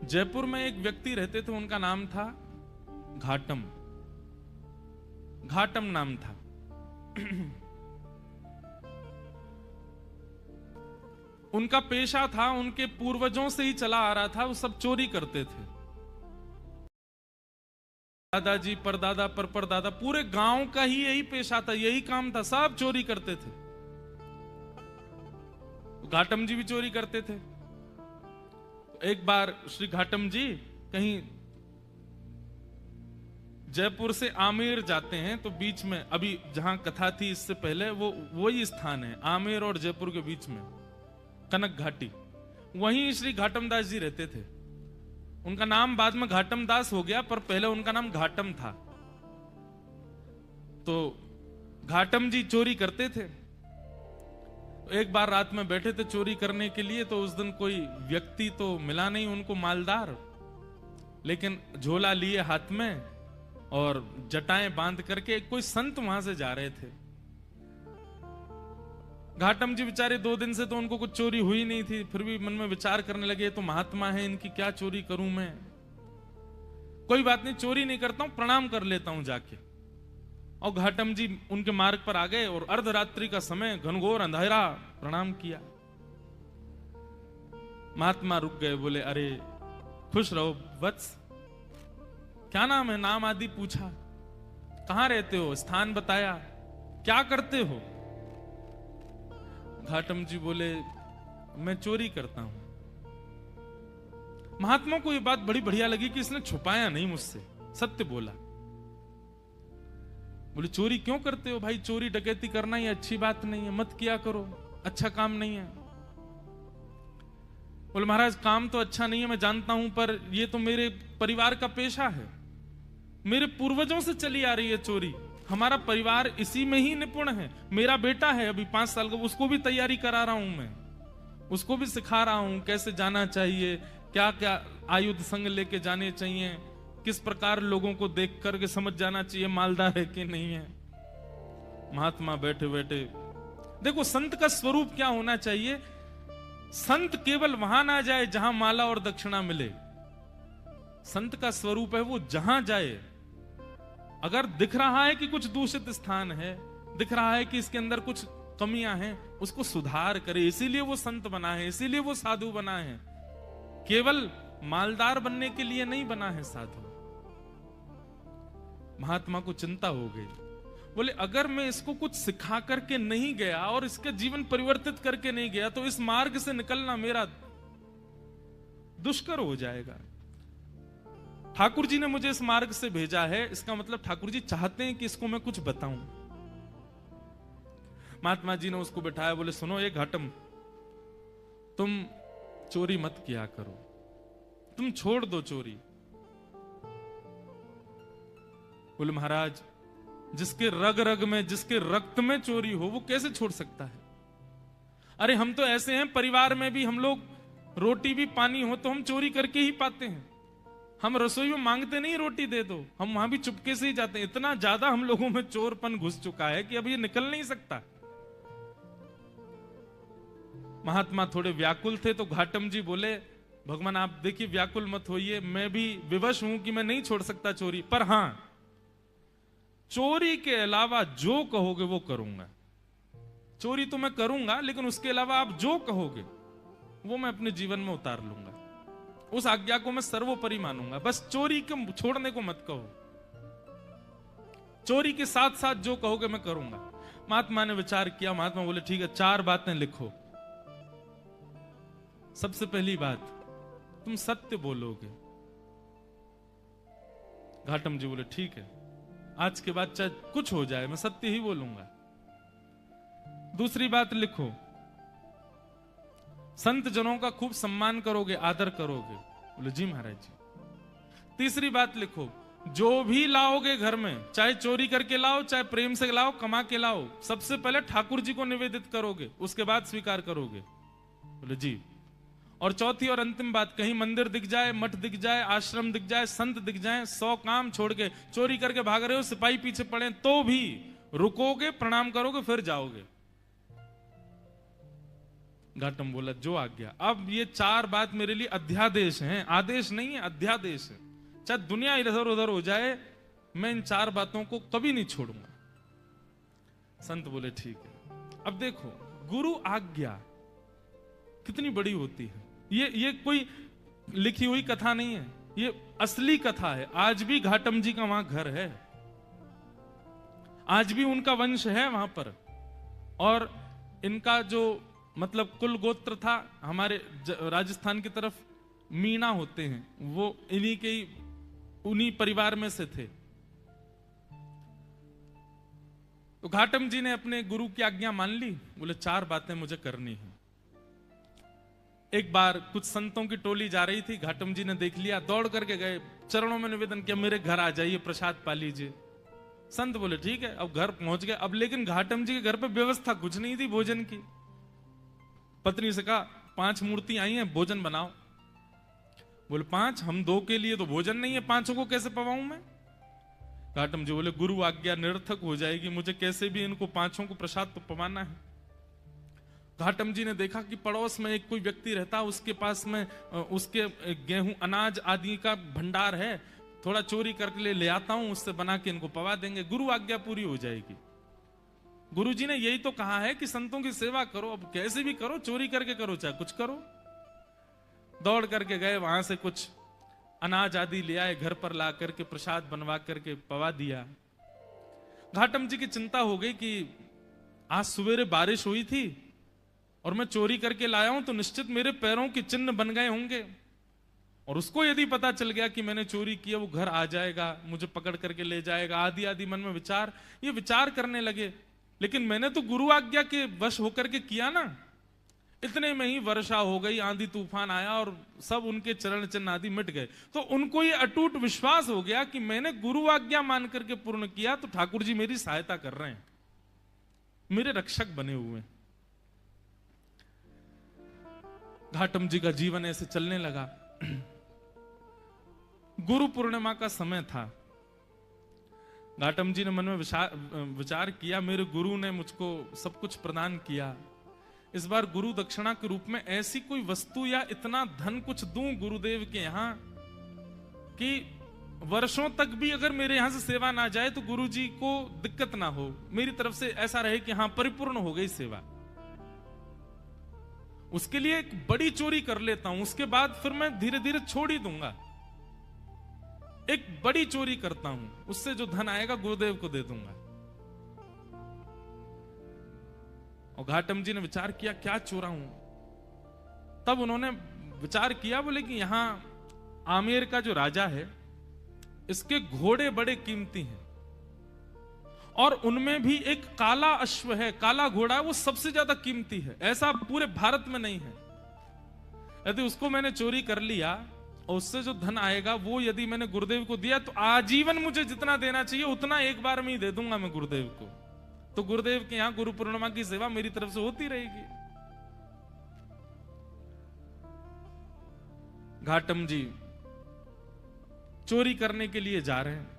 जयपुर में एक व्यक्ति रहते थे, उनका नाम था घाटम। घाटम नाम था। उनका पेशा था, उनके पूर्वजों से ही चला आ रहा था, वो सब चोरी करते थे। दादाजी, परदादा, परदादा, पूरे गांव का ही यही पेशा था, यही काम था, सब चोरी करते थे। घाटम जी भी चोरी करते थे। एक बार श्री घाटम जी कहीं जयपुर से आमेर जाते हैं, तो बीच में, अभी जहां कथा थी इससे पहले, वो वही स्थान है आमेर और जयपुर के बीच में, कनक घाटी। वहीं श्री घाटम दास जी रहते थे। उनका नाम बाद में घाटम दास हो गया, पर पहले उनका नाम घाटम था। तो घाटम जी चोरी करते थे। एक बार रात में बैठे थे चोरी करने के लिए, तो उस दिन कोई व्यक्ति तो मिला नहीं उनको मालदार, लेकिन झोला लिए हाथ में और जटाएं बांध करके कोई संत वहां से जा रहे थे। घाटम जी बेचारे 2 दिन से तो उनको कुछ चोरी हुई नहीं थी, फिर भी मन में विचार करने लगे, तो महात्मा है, इनकी क्या चोरी करूं मैं, कोई बात नहीं, चोरी नहीं करता हूं, प्रणाम कर लेता हूं जाके। और घाटम जी उनके मार्ग पर आ गए, और अर्धरात्रि का समय, घनघोर अंधेरा, प्रणाम किया। महात्मा रुक गए, बोले अरे खुश रहो वत्स, क्या नाम है, नाम आदि पूछा, कहां रहते हो, स्थान बताया, क्या करते हो। घाटम जी बोले मैं चोरी करता हूं। महात्मा को यह बात बड़ी बढ़िया लगी कि इसने छुपाया नहीं मुझसे, सत्य बोला। बोले चोरी क्यों करते हो भाई, चोरी डकैती करना ये अच्छी बात नहीं है, मत किया करो, अच्छा काम नहीं है। बोले महाराज काम तो अच्छा नहीं है मैं जानता हूं, पर ये तो मेरे परिवार का पेशा है, मेरे पूर्वजों से चली आ रही है चोरी, हमारा परिवार इसी में ही निपुण है। मेरा बेटा है अभी 5 साल का, उसको भी तैयारी करा रहा हूं मैं, उसको भी सिखा रहा हूं कैसे जाना चाहिए, क्या क्या आयुध संग लेके जाने चाहिए, किस प्रकार लोगों को देख करके समझ जाना चाहिए मालदार है कि नहीं है। महात्मा बैठे बैठे, देखो संत का स्वरूप क्या होना चाहिए, संत केवल वहां ना जाए जहां माला और दक्षिणा मिले। संत का स्वरूप है वो जहां जाए, अगर दिख रहा है कि कुछ दूषित स्थान है, दिख रहा है कि इसके अंदर कुछ कमियां हैं, उसको सुधार करे। इसीलिए वो संत बना है, इसीलिए वो साधु बना है, केवल मालदार बनने के लिए नहीं बना है साधु। महात्मा को चिंता हो गई, बोले अगर मैं इसको कुछ सिखा करके नहीं गया और इसका जीवन परिवर्तित करके नहीं गया, तो इस मार्ग से निकलना मेरा दुष्कर हो जाएगा। ठाकुर जी ने मुझे इस मार्ग से भेजा है, इसका मतलब ठाकुर जी चाहते हैं कि इसको मैं कुछ बताऊं। महात्मा जी ने उसको बैठाया, बोले सुनो ये घाटम, तुम चोरी मत किया करो, तुम छोड़ दो चोरी। बोले महाराज जिसके रग रग में, जिसके रक्त में चोरी हो, वो कैसे छोड़ सकता है। अरे हम तो ऐसे हैं, परिवार में भी हम लोग रोटी भी पानी हो तो हम चोरी करके ही पाते हैं, हम रसोई में मांगते नहीं रोटी दे दो, हम वहां भी चुपके से ही जाते हैं। इतना ज्यादा हम लोगों में चोरपन घुस चुका है कि अब ये निकल नहीं सकता। महात्मा थोड़े व्याकुल थे, तो घाटम जी बोले भगवान आप देखिए व्याकुल मत होइए, मैं भी विवश हूं कि मैं नहीं छोड़ सकता चोरी, पर हां चोरी के अलावा जो कहोगे वो करूंगा। चोरी तो मैं करूंगा, लेकिन उसके अलावा आप जो कहोगे वो मैं अपने जीवन में उतार लूंगा, उस आज्ञा को मैं सर्वोपरि मानूंगा, बस चोरी को छोड़ने को मत कहो, चोरी के साथ साथ जो कहोगे मैं करूंगा। महात्मा ने विचार किया, महात्मा बोले ठीक है 4 बातें लिखो। सबसे पहली बात, तुम सत्य बोलोगे। घाटम जी बोले ठीक है, आज के बाद चाहे कुछ हो जाए मैं सत्य ही बोलूंगा। दूसरी बात लिखो, संत जनों का खूब सम्मान करोगे, आदर करोगे। बोले जी महाराज जी। तीसरी बात लिखो, जो भी लाओगे घर में, चाहे चोरी करके लाओ, चाहे प्रेम से लाओ, कमा के लाओ, सबसे पहले ठाकुर जी को निवेदित करोगे, उसके बाद स्वीकार करोगे। बोले जी। और चौथी और अंतिम बात, कहीं मंदिर दिख जाए, मठ दिख जाए, आश्रम दिख जाए, संत दिख जाए, 100 काम छोड़ के चोरी करके भाग रहे हो, सिपाही पीछे पड़े तो भी रुकोगे, प्रणाम करोगे, फिर जाओगे। घाटम बोला जो आज्ञा। अब ये 4 बात मेरे लिए अध्यादेश हैं, आदेश नहीं है, अध्यादेश है। चाहे दुनिया इधर उधर हो जाए, मैं इन 4 बातों को कभी नहीं छोड़ूंगा। संत बोले ठीक है। अब देखो गुरु आज्ञा कितनी बड़ी होती है। ये कोई लिखी हुई कथा नहीं है, ये असली कथा है। आज भी घाटम जी का वहां घर है, आज भी उनका वंश है वहां पर। और इनका जो मतलब कुल गोत्र था, हमारे राजस्थान की तरफ मीणा होते हैं, वो उन्हीं परिवार में से थे। तो घाटम जी ने अपने गुरु की आज्ञा मान ली। बोले 4 बातें मुझे करनी है। एक बार कुछ संतों की टोली जा रही थी, घाटम जी ने देख लिया, दौड़ करके गए, चरणों में निवेदन किया मेरे घर आ जाइए, प्रसाद पा लीजिए। संत बोले ठीक है। अब घर पहुंच गए। अब लेकिन घाटम जी के घर पे व्यवस्था कुछ नहीं थी भोजन की। पत्नी से कहा 5 मूर्ति आई हैं, भोजन बनाओ। बोले 5? हम 2 के लिए तो भोजन नहीं है, 5 को कैसे पवाऊं मैं? घाटम जी बोले गुरु आज्ञा निरर्थक हो जाएगी, मुझे कैसे भी इनको 5 को प्रसाद तो पवाना है। घाटम जी ने देखा कि पड़ोस में एक कोई व्यक्ति रहता, उसके पास में उसके गेहूं अनाज आदि का भंडार है, थोड़ा चोरी करके ले आता हूं, उससे बना के इनको पवा देंगे, गुरु आज्ञा पूरी हो जाएगी। गुरु जी ने यही तो कहा है कि संतों की सेवा करो, अब कैसे भी करो, चोरी करके करो चाहे कुछ करो। दौड़ करके गए, वहां से कुछ अनाज आदि ले आए, घर पर ला करके प्रसाद बनवा करके पवा दिया। घाटम जी की चिंता हो गई कि आज सवेरे बारिश हुई थी और मैं चोरी करके लाया हूं तो निश्चित मेरे पैरों के चिन्ह बन गए होंगे, और उसको यदि पता चल गया कि मैंने चोरी किया, वो घर आ जाएगा, मुझे पकड़ करके ले जाएगा, आदि आदि मन में ये विचार करने लगे। लेकिन मैंने तो गुरु आज्ञा के वश होकर के किया ना। इतने में ही वर्षा हो गई, आंधी तूफान आया और सब उनके चरण चिन्ह आदि मिट गए। तो उनको ये अटूट विश्वास हो गया कि मैंने गुरु आज्ञा मान करके पूर्ण किया, तो ठाकुर जी मेरी सहायता कर रहे हैं, मेरे रक्षक बने हुए। घाटम जी का जीवन ऐसे चलने लगा। गुरु पूर्णिमा का समय था। घाटम जी ने मन में विचार किया, मेरे गुरु ने मुझको सब कुछ प्रदान किया, इस बार गुरु दक्षिणा के रूप में ऐसी कोई वस्तु या इतना धन कुछ दूं गुरुदेव के यहां कि वर्षों तक भी अगर मेरे यहां से सेवा ना जाए तो गुरु जी को दिक्कत ना हो, मेरी तरफ से ऐसा रहे कि हाँ परिपूर्ण हो गई सेवा। उसके लिए एक बड़ी चोरी कर लेता हूं, उसके बाद फिर मैं धीरे धीरे छोड़ ही दूंगा। एक बड़ी चोरी करता हूं, उससे जो धन आएगा गुरुदेव को दे दूंगा। और घाटम जी ने विचार किया क्या चोराऊं। तब उन्होंने विचार किया, बोले कि यहां आमेर का जो राजा है, इसके घोड़े बड़े कीमती हैं और उनमें भी एक काला अश्व है, काला घोड़ा है, वो सबसे ज्यादा कीमती है, ऐसा पूरे भारत में नहीं है। यदि उसको मैंने चोरी कर लिया और उससे जो धन आएगा वो यदि मैंने गुरुदेव को दिया तो आजीवन मुझे जितना देना चाहिए उतना एक बार में ही दे दूंगा मैं गुरुदेव को। तो गुरुदेव के यहां गुरु पूर्णिमा की सेवा मेरी तरफ से होती रहेगी। घाटम जी चोरी करने के लिए जा रहे हैं।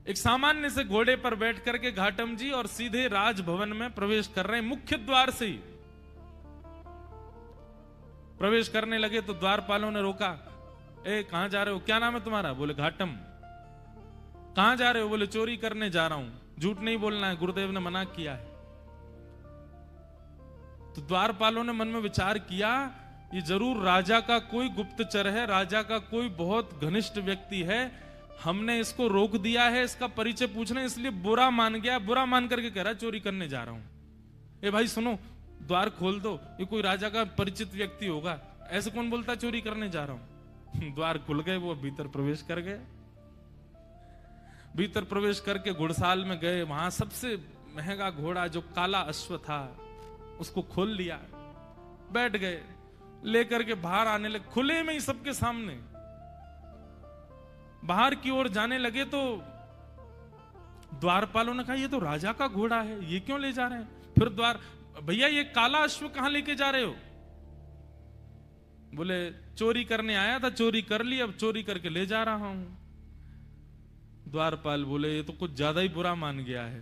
एक सामान्य से घोड़े पर बैठ करके घाटम जी और सीधे राजभवन में प्रवेश कर रहे हैं। मुख्य द्वार से ही प्रवेश करने लगे तो द्वारपालों ने रोका, ए कहां जा रहे हो, क्या नाम है तुम्हारा? बोले घाटम। कहां जा रहे हो? बोले चोरी करने जा रहा हूं, झूठ नहीं बोलना है, गुरुदेव ने मना किया है। तो द्वारपालों ने मन में विचार किया, ये जरूर राजा का कोई गुप्तचर है, राजा का कोई बहुत घनिष्ठ व्यक्ति है, हमने इसको रोक दिया है, इसका परिचय पूछना, इसलिए बुरा मान गया, बुरा मान करके कह रहा है चोरी करने जा रहा हूं। ए भाई सुनो, द्वार खोल दो, ये कोई राजा का परिचित व्यक्ति होगा, ऐसे कौन बोलता चोरी करने जा रहा हूं। द्वार खुल गए, वो भीतर प्रवेश कर गए। भीतर प्रवेश करके घुड़साल में गए, वहां सबसे महंगा घोड़ा जो काला अश्व था उसको खोल लिया, बैठ गए, लेकर के बाहर आने लगे, खुले में ही सबके सामने बाहर की ओर जाने लगे तो द्वारपालों ने कहा ये तो राजा का घोड़ा है, ये क्यों ले जा रहे हैं? फिर भैया ये काला अश्व कहां लेके जा रहे हो? बोले चोरी करने आया था, चोरी कर ली, अब चोरी करके ले जा रहा हूं। द्वारपाल बोले ये तो कुछ ज्यादा ही बुरा मान गया है,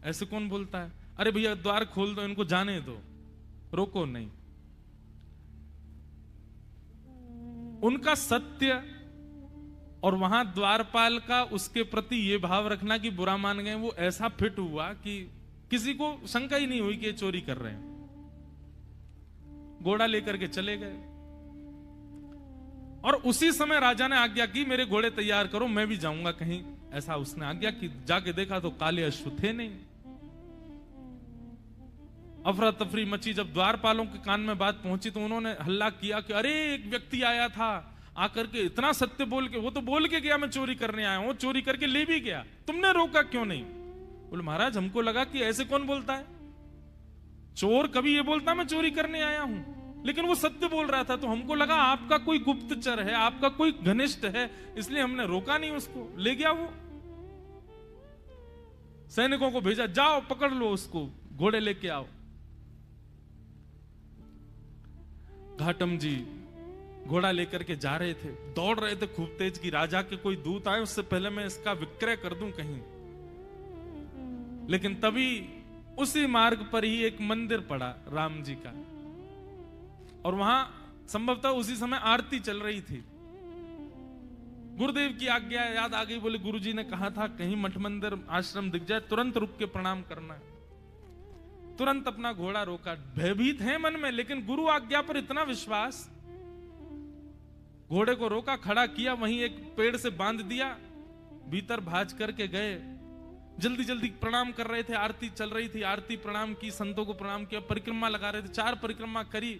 ऐसे कौन बोलता है? अरे भैया द्वार खोल दो, इनको जाने दो। रोको नहीं। उनका सत्य और वहां द्वारपाल का उसके प्रति ये भाव रखना कि बुरा मान गए, वो ऐसा फिट हुआ कि किसी को शंका ही नहीं हुई कि ये चोरी कर रहे हैं। घोड़ा लेकर के चले गए और उसी समय राजा ने आज्ञा की मेरे घोड़े तैयार करो, मैं भी जाऊंगा कहीं। ऐसा उसने आज्ञा की। जाके देखा तो काले अश्व थे नहीं। अफरा तफरी मची। जब द्वारपालों के कान में बात पहुंची तो उन्होंने हल्ला किया कि अरे एक व्यक्ति आया था, आकर के इतना सत्य बोल के, वो तो बोल के गया मैं चोरी करने आया हूं, चोरी करके ले भी गया, तुमने रोका क्यों नहीं? बोले महाराज हमको लगा कि ऐसे कौन बोलता है, चोर कभी ये बोलता मैं चोरी करने आया हूं, लेकिन वो सत्य बोल रहा था तो हमको लगा आपका कोई गुप्तचर है, आपका कोई घनिष्ठ है, इसलिए हमने रोका नहीं उसको, ले गया वो। सैनिकों को भेजा, जाओ पकड़ लो उसको, घोड़े लेके आओ। घाटम जी घोड़ा लेकर के जा रहे थे, दौड़ रहे थे खूब तेज कि राजा के कोई दूत आए उससे पहले मैं इसका विक्रय कर दूं कहीं। लेकिन तभी उसी मार्ग पर ही एक मंदिर पड़ा राम जी का, और वहां संभवतः उसी समय आरती चल रही थी। गुरुदेव की आज्ञा याद आ गई। बोले गुरुजी ने कहा था कहीं मठ मंदिर आश्रम दिख जाए तुरंत रुक के प्रणाम करना है। तुरंत अपना घोड़ा रोका। भयभीत है मन में, लेकिन गुरु आज्ञा पर इतना विश्वास, घोड़े को रोका, खड़ा किया, वहीं एक पेड़ से बांध दिया, भीतर भाज करके गए। जल्दी जल्दी प्रणाम कर रहे थे, आरती चल रही थी, आरती प्रणाम की, संतों को प्रणाम किया, परिक्रमा लगा रहे थे, 4 परिक्रमा करी।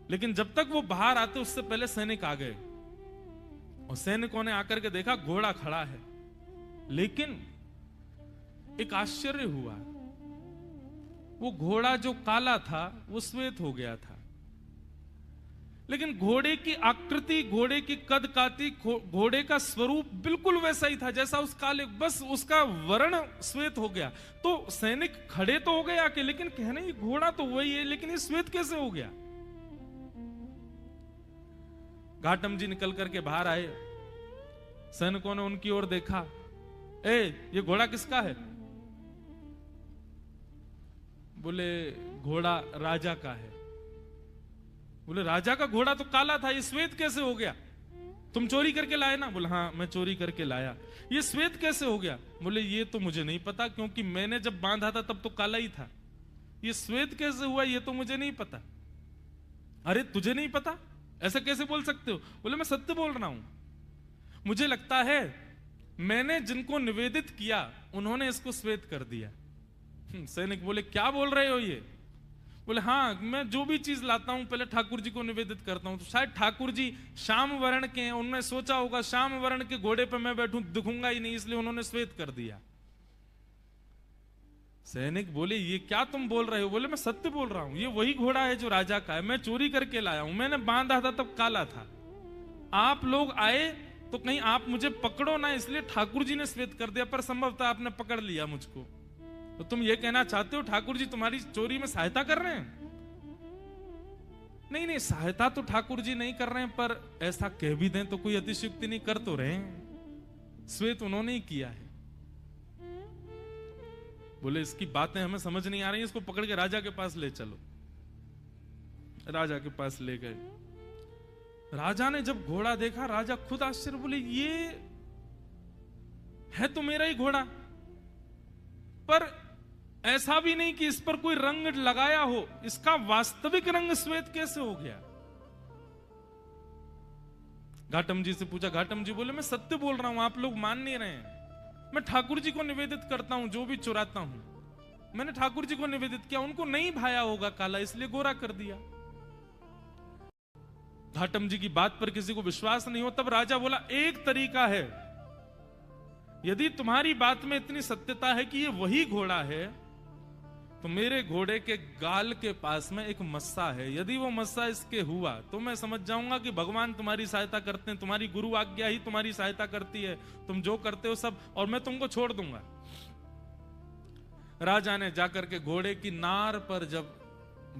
लेकिन जब तक वो बाहर आते उससे पहले सैनिक आ गए, और सैनिकों ने आकर के देखा घोड़ा खड़ा है। लेकिन एक आश्चर्य हुआ, वो घोड़ा जो काला था वो श्वेत हो गया था, लेकिन घोड़े की आकृति, घोड़े की कद काठी, घोड़े का स्वरूप बिल्कुल वैसा ही था जैसा उस काले, बस उसका वर्ण श्वेत हो गया। तो सैनिक खड़े तो हो गए आके, लेकिन कहने ये घोड़ा तो वही है, लेकिन ये श्वेत कैसे हो गया? घाटम जी निकल करके बाहर आए, सैनिकों ने उनकी ओर देखा, ये घोड़ा किसका है? बोले घोड़ा राजा का है। बोले राजा का घोड़ा तो काला था, ये श्वेत कैसे हो गया? तुम चोरी करके लाए ना? बोले हाँ मैं चोरी करके लाया। ये श्वेत कैसे हो गया? बोले ये तो मुझे नहीं पता, क्योंकि मैंने जब बांधा था तब तो काला ही था। ये श्वेत कैसे हुआ ये तो मुझे नहीं पता। अरे तुझे नहीं पता, ऐसा कैसे बोल सकते हो? बोले मैं सत्य बोल रहा हूं, मुझे लगता है मैंने जिनको निवेदित किया उन्होंने इसको श्वेत कर दिया। सैनिक बोले क्या बोल रहे हो ये? बोले हाँ मैं जो भी चीज लाता हूं पहले ठाकुर जी को निवेदित करता हूं, तो शायद ठाकुर जी श्याम वर्ण के हैं, उन्होंने सोचा होगा श्याम वर्ण के घोड़े पे मैं बैठूं दिखूंगा ही नहीं, इसलिए उन्होंने श्वेत कर दिया। सैनिक बोले ये क्या तुम बोल रहे हो? बोले मैं सत्य बोल रहा हूं, ये वही घोड़ा है जो राजा का है, मैं चोरी करके लाया हूं, मैंने बांधा था तब काला था, आप लोग आए तो कहीं आप मुझे पकड़ो ना, इसलिए ठाकुर जी ने श्वेत कर दिया, पर संभवतः आपने पकड़ लिया मुझको। तो तुम ये कहना चाहते हो ठाकुर जी तुम्हारी चोरी में सहायता कर रहे हैं? नहीं नहीं, सहायता तो ठाकुर जी नहीं कर रहे हैं, पर ऐसा कह भी दें तो कोई अतिशयोक्ति नहीं, कर तो रहे हैं, श्वेत उन्होंने ही किया है। बोले इसकी बातें हमें समझ नहीं आ रही, इसको पकड़ के राजा के पास ले चलो। राजा के पास ले गए। राजा ने जब घोड़ा देखा, राजा खुद आश्चर्य, बोले ये है तो मेरा ही घोड़ा, पर ऐसा भी नहीं कि इस पर कोई रंग लगाया हो, इसका वास्तविक रंग श्वेत कैसे हो गया? घाटम जी से पूछा, घाटम जी बोले मैं सत्य बोल रहा हूं, आप लोग मान नहीं रहे हैं, मैं ठाकुर जी को निवेदित करता हूं, जो भी चुराता हूं मैंने ठाकुर जी को निवेदित किया, उनको नहीं भाया होगा काला, इसलिए गोरा कर दिया। घाटम जी की बात पर किसी को विश्वास नहीं हो, तब राजा बोला एक तरीका है, यदि तुम्हारी बात में इतनी सत्यता है कि ये वही घोड़ा है, तो मेरे घोड़े के गाल के पास में एक मस्सा है, यदि वो मस्सा इसके हुआ तो मैं समझ जाऊंगा कि भगवान तुम्हारी सहायता करते हैं, तुम्हारी गुरु आज्ञा ही तुम्हारी सहायता करती है, तुम जो करते हो सब, और मैं तुमको छोड़ दूंगा। राजा ने जाकर के घोड़े की नार पर जब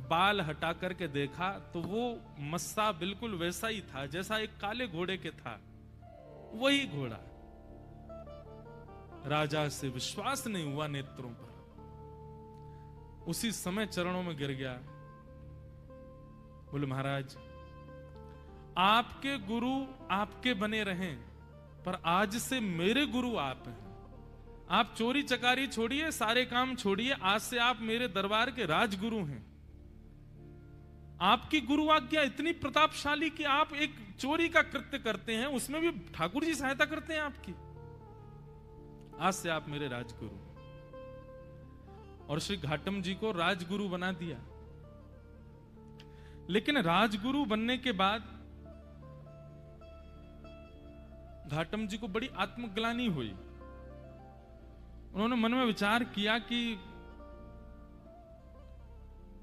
बाल हटा करके देखा तो वो मस्सा बिल्कुल वैसा ही था जैसा एक काले घोड़े के था, वही घोड़ा। राजा से विश्वास नहीं हुआ नेत्रों पर। उसी समय चरणों में गिर गया। बोले महाराज, आपके गुरु आपके बने रहें, पर आज से मेरे गुरु आप हैं। आप चोरी चकारी छोड़िए, सारे काम छोड़िए, आज से आप मेरे दरबार के राजगुरु हैं। आपकी गुरु आज्ञा इतनी प्रतापशाली कि आप एक चोरी का कृत्य करते हैं, उसमें भी ठाकुर जी सहायता करते हैं आपकी। आज से आप मेरे राजगुरु। और श्री घाटम जी को राजगुरु बना दिया। लेकिन राजगुरु बनने के बाद घाटम जी को बड़ी आत्मग्लानि हुई। उन्होंने मन में विचार किया कि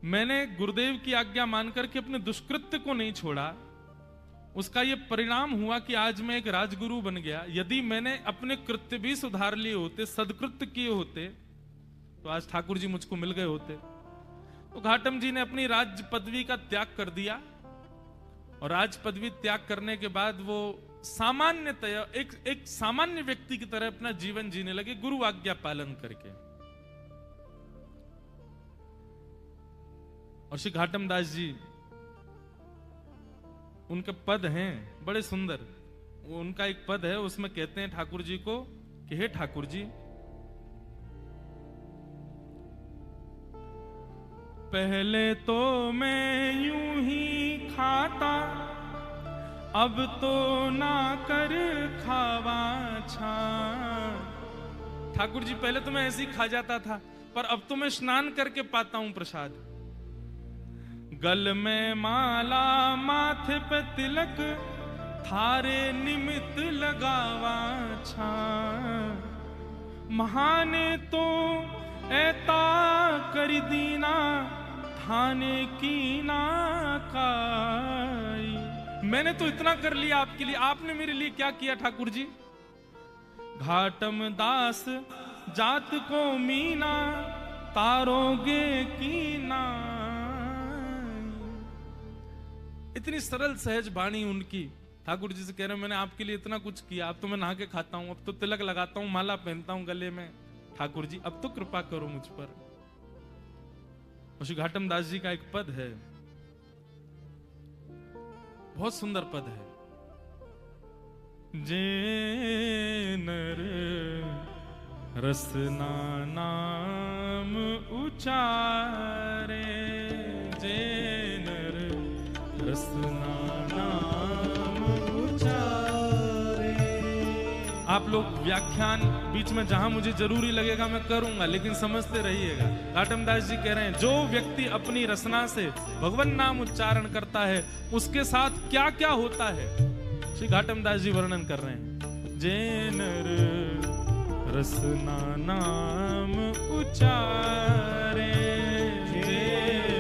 मैंने गुरुदेव की आज्ञा मानकर के अपने दुष्कृत्य को नहीं छोड़ा, उसका यह परिणाम हुआ कि आज मैं एक राजगुरु बन गया। यदि मैंने अपने कृत्य भी सुधार लिए होते, सदकृत्य किए होते, तो आज ठाकुर जी मुझको मिल गए होते। तो घाटम जी ने अपनी राज पदवी का त्याग कर दिया, और राज पदवी त्याग करने के बाद वो सामान्यतया एक सामान्य व्यक्ति की तरह अपना जीवन जीने लगे, गुरु आज्ञा पालन करके। और श्री घाटम दास जी, उनके पद हैं बड़े सुंदर। उनका एक पद है, उसमें कहते हैं ठाकुर जी को कि हे ठाकुर जी, पहले तो मैं यूं ही खाता, अब तो ना कर खावा छान। ठाकुर जी, पहले तो मैं ऐसे ही खा जाता था, पर अब तो मैं स्नान करके पाता हूं प्रसाद। गल में माला, माथे पे तिलक, थारे निमित्त लगावा छान। महाने तो ऐता कर दीना, थाने की ना काई। मैंने तो इतना कर लिया आपके लिए, आपने मेरे लिए क्या किया ठाकुर जी? घाटम दास जात को मीना, तारोगे की ना। इतनी सरल सहज वाणी उनकी। ठाकुर जी से कह रहे हैं मैंने आपके लिए इतना कुछ किया, अब तो मैं नहा के खाता हूं, अब तो तिलक लगाता हूं, माला पहनता हूं गले में। ठाकुर जी अब तो कृपा करो मुझ पर। और श्री घाटम दास जी का एक पद है, बहुत सुंदर पद है। जे नर रसना नाम उचारे, जे नर रसना नाम उचारे। आप लोग व्याख्यान बीच में जहां मुझे जरूरी लगेगा मैं करूंगा, लेकिन समझते रहिएगा। घाटम दास जी कह रहे हैं जो व्यक्ति अपनी रसना से भगवान नाम उच्चारण करता है, उसके साथ क्या क्या होता है, श्री घाटम दास जी वर्णन कर रहे हैं। जे नर रसना नाम उचारे, जे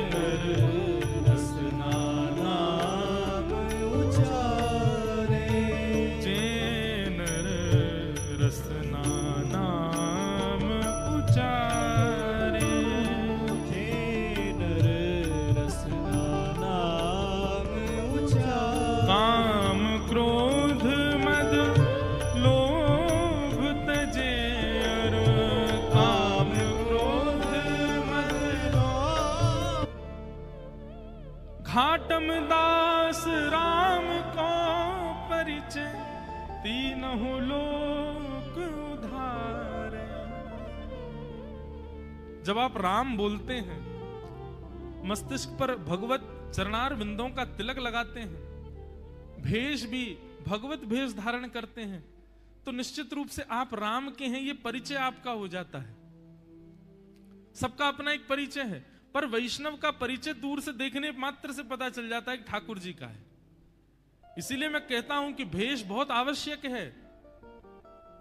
नर रसना नाम उचारे, जे नर रसना नाम उचारे, जे नर रसना नाम उचारे। काम क्रोध मद लोभ तजे, अर काम क्रोध मद लोभ। घाटम दास राम को परिचय, तीनहु लोक उधारे। जब आप राम बोलते हैं, मस्तिष्क पर भगवत चरणार बिंदों का तिलक लगाते हैं, भेष भी भगवत भेष धारण करते हैं, तो निश्चित रूप से आप राम के हैं, ये परिचय आपका हो जाता है। सबका अपना एक परिचय है, पर वैष्णव का परिचय दूर से देखने मात्र से पता चल जाता है कि ठाकुर जी का है। इसीलिए मैं कहता हूं कि भेष बहुत आवश्यक है।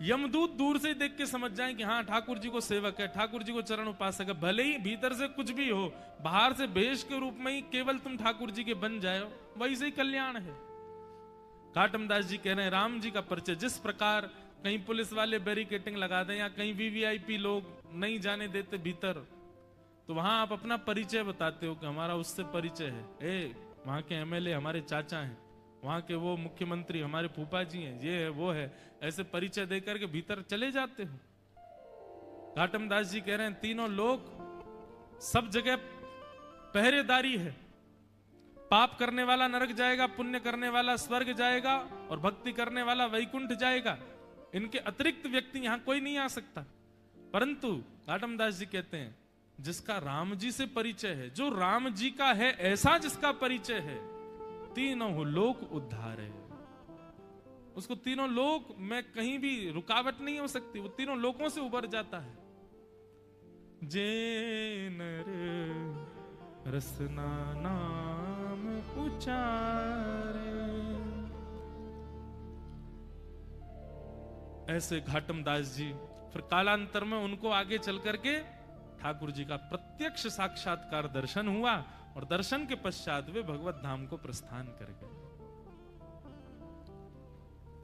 यमदूत दूर से ही देख के समझ जाएं कि हाँ ठाकुर जी को सेवक है, ठाकुर जी को चरण उपासक है। भले ही भीतर से कुछ भी हो, बाहर से भेष के रूप में ही केवल तुम ठाकुर जी के बन जाओ, वैसे ही कल्याण है। घाटम दास जी कह रहे हैं राम जी का परिचय, जिस प्रकार कहीं पुलिस वाले बैरिकेटिंग लगा दें या कहीं वीवीआईपी लोग नहीं जाने देते भीतर, तो वहां आप अपना परिचय बताते हो कि हमारा उससे परिचय है, वहां के एमएलए हमारे चाचा हैं, वहां के वो मुख्यमंत्री हमारे फूफा जी हैं, ये है वो है, ऐसे परिचय देकर के भीतर चले जाते हो। घाटम दास जी कह रहे हैं तीनों लोग सब जगह पहरेदारी है। पाप करने वाला नरक जाएगा, पुण्य करने वाला स्वर्ग जाएगा और भक्ति करने वाला वैकुंठ जाएगा। इनके अतिरिक्त व्यक्ति यहां कोई नहीं आ सकता। परंतु घाटमदास जी कहते हैं जिसका राम जी से परिचय है, जो राम जी का है ऐसा जिसका परिचय है, तीनों लोक उद्धार है। उसको तीनों लोक में कहीं भी रुकावट नहीं हो सकती, वो तीनों लोकों से उबर जाता है। जे नर रसना नाम उचारे, ऐसे घाटमदास जी फिर कालांतर में उनको आगे चल करके ठाकुर जी का प्रत्यक्ष साक्षात्कार दर्शन हुआ और दर्शन के पश्चात वे भगवत धाम को प्रस्थान कर गए।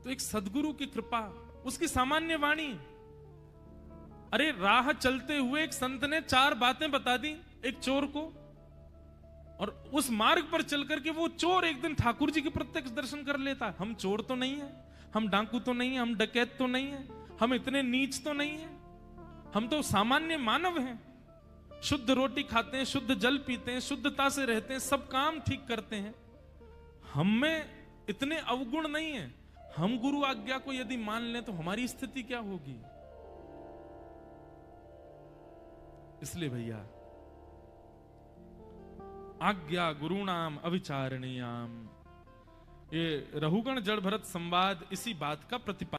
तो एक सदगुरु की कृपा, उसकी सामान्य वाणी। अरे राह चलते हुए एक संत ने 4 बातें बता दी एक चोर को, और उस मार्ग पर चल करके वो चोर एक दिन ठाकुर जी के प्रत्यक्ष दर्शन कर लेता। हम चोर तो नहीं है, हम डाकू तो नहीं है, हम डकैत तो नहीं है, हम इतने नीच तो नहीं है, हम तो सामान्य मानव हैं। शुद्ध रोटी खाते हैं, शुद्ध जल पीते हैं, शुद्धता से रहते हैं, सब काम ठीक करते हैं। हम में इतने अवगुण नहीं है। हम गुरु आज्ञा को यदि मान लें तो हमारी स्थिति क्या होगी। इसलिए भैया आज्ञा गुरुणाम अविचारणीयाम, ये रहुगण जड़ भरत संवाद इसी बात का प्रतिपादन